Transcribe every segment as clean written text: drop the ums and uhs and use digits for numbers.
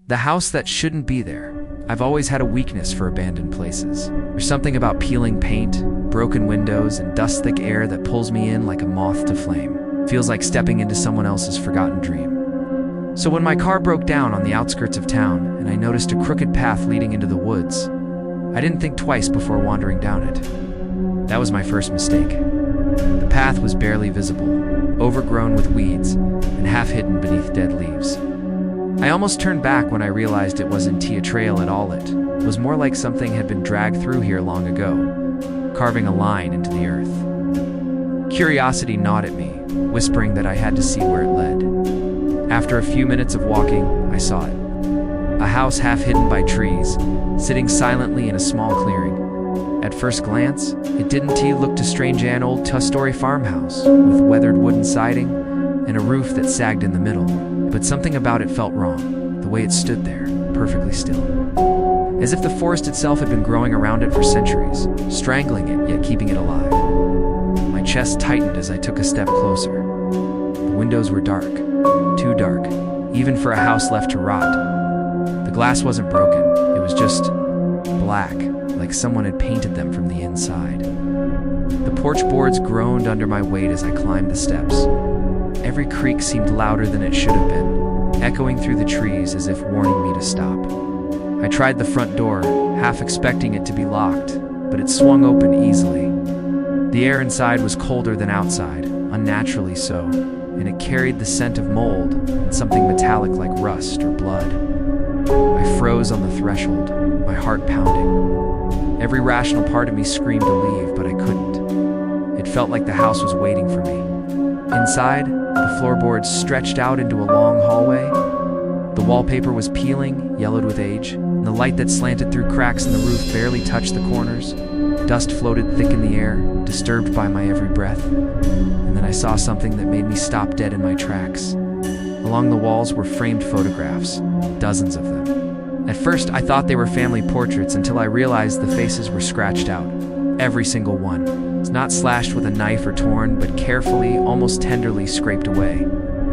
The house that shouldn't be there. I've always had a weakness for abandoned places. There's something about peeling paint, broken windows, and dust-thick air that pulls me in like a moth to flame. Feels like stepping into someone else's forgotten dream. So when my car broke down on the outskirts of town and I noticed a crooked path leading into the woods, I didn't think twice before wandering down it. That was my first mistake. The path was barely visible, overgrown with weeds and half hidden beneath dead leaves. I almost turned back when I realized it wasn't a trail at all. It was more like something had been dragged through here long ago, carving a line into the earth. Curiosity gnawed at me, whispering that I had to see where it led. After a few minutes of walking, I saw it. A house half hidden by trees, sitting silently in a small clearing. At first glance, it didn't look a strange old two-story farmhouse with weathered wooden siding and a roof that sagged in the middle. But something about it felt wrong, the way it stood there, perfectly still. As if the forest itself had been growing around it for centuries, strangling it yet keeping it alive. My chest tightened as I took a step closer. The windows were dark, too dark, even for a house left to rot. The glass wasn't broken, it was just black, like someone had painted them from the inside. The porch boards groaned under my weight as I climbed the steps. Every creak seemed louder than it should have been, echoing through the trees as if warning me to stop. I tried the front door, half expecting it to be locked, but it swung open easily. The air inside was colder than outside, unnaturally so, and it carried the scent of mold and something metallic like rust or blood. I froze on the threshold, my heart pounding. Every rational part of me screamed to leave, but I couldn't. It felt like the house was waiting for me. Inside, the floorboards stretched out into a long hallway. The wallpaper was peeling, yellowed with age, and the light that slanted through cracks in the roof barely touched the corners. Dust floated thick in the air, disturbed by my every breath. And then I saw something that made me stop dead in my tracks. Along the walls were framed photographs, dozens of them. At first, I thought they were family portraits until I realized the faces were scratched out, every single one. It's not slashed with a knife or torn, but carefully, almost tenderly scraped away,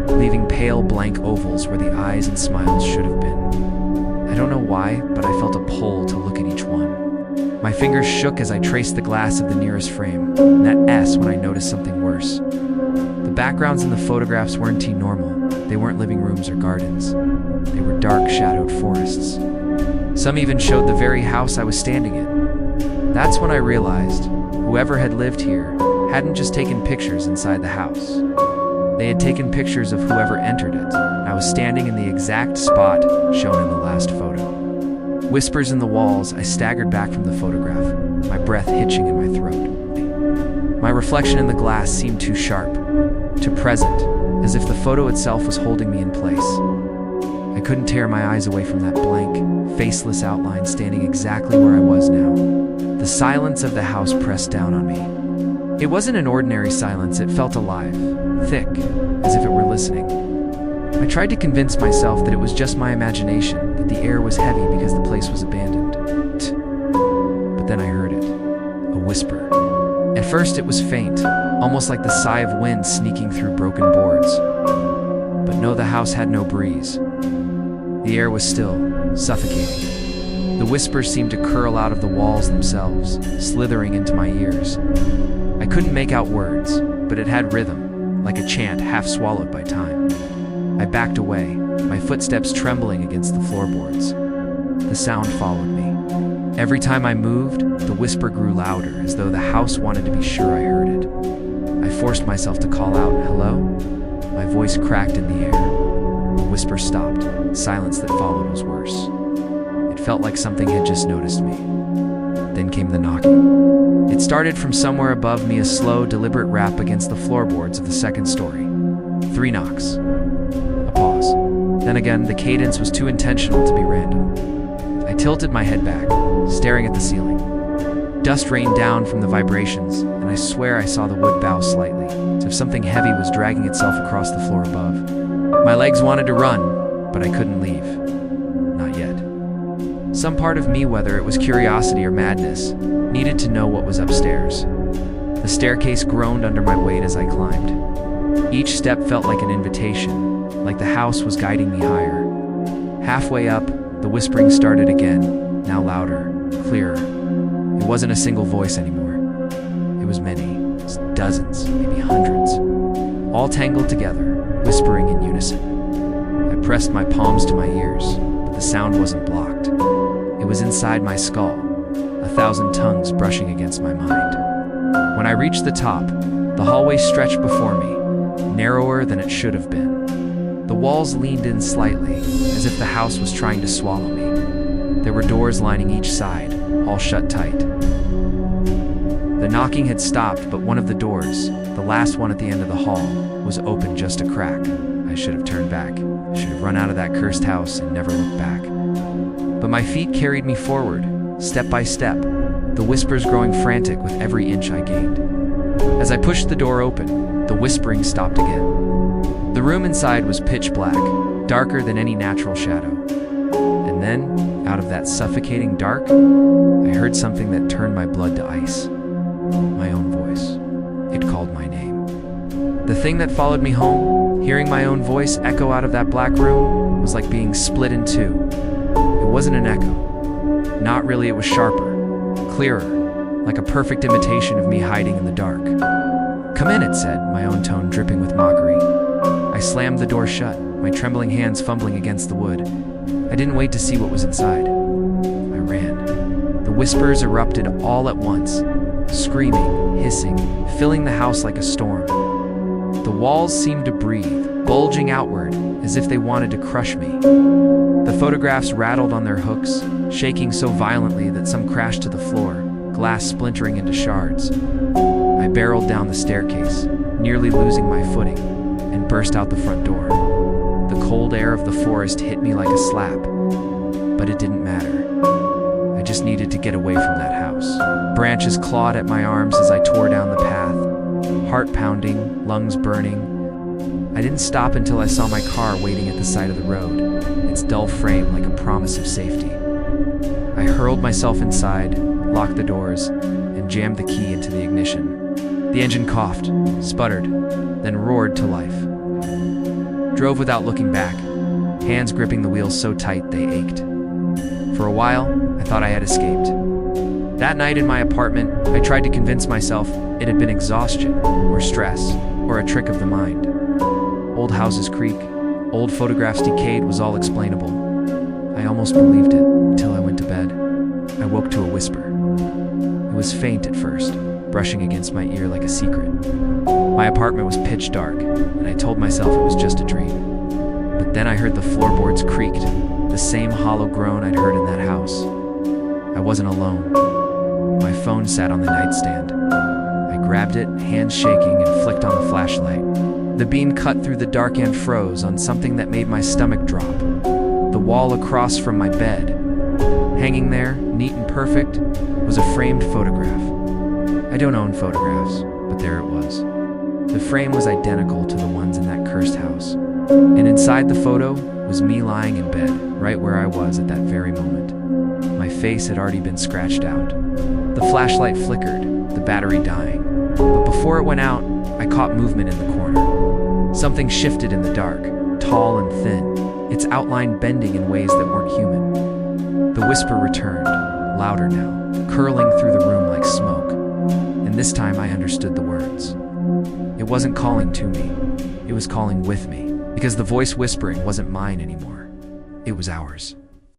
leaving pale blank ovals where the eyes and smiles should have been. I don't know why, but I felt a pull to look at each one. My fingers shook as I traced the glass of the nearest frame, and that S when I noticed something worse. The backgrounds in the photographs weren't normal. They weren't living rooms or gardens. They were dark, shadowed forests. Some even showed the very house I was standing in. That's when I realized whoever had lived here hadn't just taken pictures inside the house. They had taken pictures of whoever entered it. I was standing in the exact spot shown in the last photo. Whispers in the walls, I staggered back from the photograph, my breath hitching in my throat. My reflection in the glass seemed too sharp, too present, as if the photo itself was holding me in place. I couldn't tear my eyes away from that blank, faceless outline standing exactly where I was now. The silence of the house pressed down on me. It wasn't an ordinary silence, it felt alive, thick, as if it were listening. I tried to convince myself that it was just my imagination, that the air was heavy because the place was abandoned. But then I heard it, a whisper. At first it was faint, almost like the sigh of wind sneaking through broken boards. But no, the house had no breeze. The air was still, suffocating. The whispers seemed to curl out of the walls themselves, slithering into my ears. I couldn't make out words, but it had rhythm, like a chant half swallowed by time. I backed away, my footsteps trembling against the floorboards. The sound followed me. Every time I moved, the whisper grew louder, as though the house wanted to be sure I heard it. I forced myself to call out, "Hello?" My voice cracked in the air. The whisper stopped. The silence that followed was worse. It felt like something had just noticed me. Then came the knocking. It started from somewhere above me, a slow, deliberate rap against the floorboards of the second story. 3 knocks. A pause. Then again, the cadence was too intentional to be random. I tilted my head back, staring at the ceiling. Dust rained down from the vibrations, and I swear I saw the wood bow slightly, as if something heavy was dragging itself across the floor above. My legs wanted to run, but I couldn't leave. Not yet. Some part of me, whether it was curiosity or madness, needed to know what was upstairs. The staircase groaned under my weight as I climbed. Each step felt like an invitation, like the house was guiding me higher. Halfway up, the whispering started again, now louder, clearer. It wasn't a single voice anymore. It was many, dozens, maybe hundreds, all tangled together, whispering in unison. I pressed my palms to my ears, but the sound wasn't blocked. It was inside my skull, 1,000 tongues brushing against my mind. When I reached the top, the hallway stretched before me, narrower than it should have been. The walls leaned in slightly, as if the house was trying to swallow me. There were doors lining each side, all shut tight. The knocking had stopped, but one of the doors, the last one at the end of the hall, was open just a crack. I should have turned back. I should have run out of that cursed house and never looked back. But my feet carried me forward, step by step, the whispers growing frantic with every inch I gained. As I pushed the door open, the whispering stopped again. The room inside was pitch black, darker than any natural shadow. And then, out of that suffocating dark, I heard something that turned my blood to ice. My own voice. It called my name. The thing that followed me home, hearing my own voice echo out of that black room, was like being split in two. It wasn't an echo. Not really, it was sharper, clearer, like a perfect imitation of me hiding in the dark. "Come in," it said, my own tone dripping with mockery. I slammed the door shut, my trembling hands fumbling against the wood. I didn't wait to see what was inside. I ran. The whispers erupted all at once, screaming, hissing, filling the house like a storm. The walls seemed to breathe, bulging outward, as if they wanted to crush me. The photographs rattled on their hooks, shaking so violently that some crashed to the floor, glass splintering into shards. I barreled down the staircase, nearly losing my footing, and burst out the front door. The cold air of the forest hit me like a slap, but it didn't matter. I just needed to get away from that house. Branches clawed at my arms as I tore down the path, heart pounding, lungs burning. I didn't stop until I saw my car waiting at the side of the road, its dull frame like a promise of safety. I hurled myself inside, locked the doors, and jammed the key into the ignition. The engine coughed, sputtered, then roared to life. Drove without looking back, hands gripping the wheels so tight they ached. For a while, I thought I had escaped. That night in my apartment, I tried to convince myself it had been exhaustion, or stress, or a trick of the mind. Old houses creak, old photographs decayed was all explainable. I almost believed it, until I went to bed. I woke to a whisper. It was faint at first, brushing against my ear like a secret. My apartment was pitch dark, and I told myself it was just a dream. But then I heard the floorboards creaked, the same hollow groan I'd heard in that house. I wasn't alone. My phone sat on the nightstand. I grabbed it, hands shaking, and flicked on the flashlight. The beam cut through the dark and froze on something that made my stomach drop. The wall across from my bed. Hanging there, neat and perfect, was a framed photograph. I don't own photographs, but there it was. The frame was identical to the ones in that cursed house. And inside the photo was me lying in bed, right where I was at that very moment. My face had already been scratched out. The flashlight flickered, the battery dying. But before it went out, I caught movement in the corner. Something shifted in the dark, tall and thin, its outline bending in ways that weren't human. The whisper returned, louder now, curling through the room like smoke. And this time I understood the words. It wasn't calling to me, it was calling with me, because the voice whispering wasn't mine anymore. It was ours.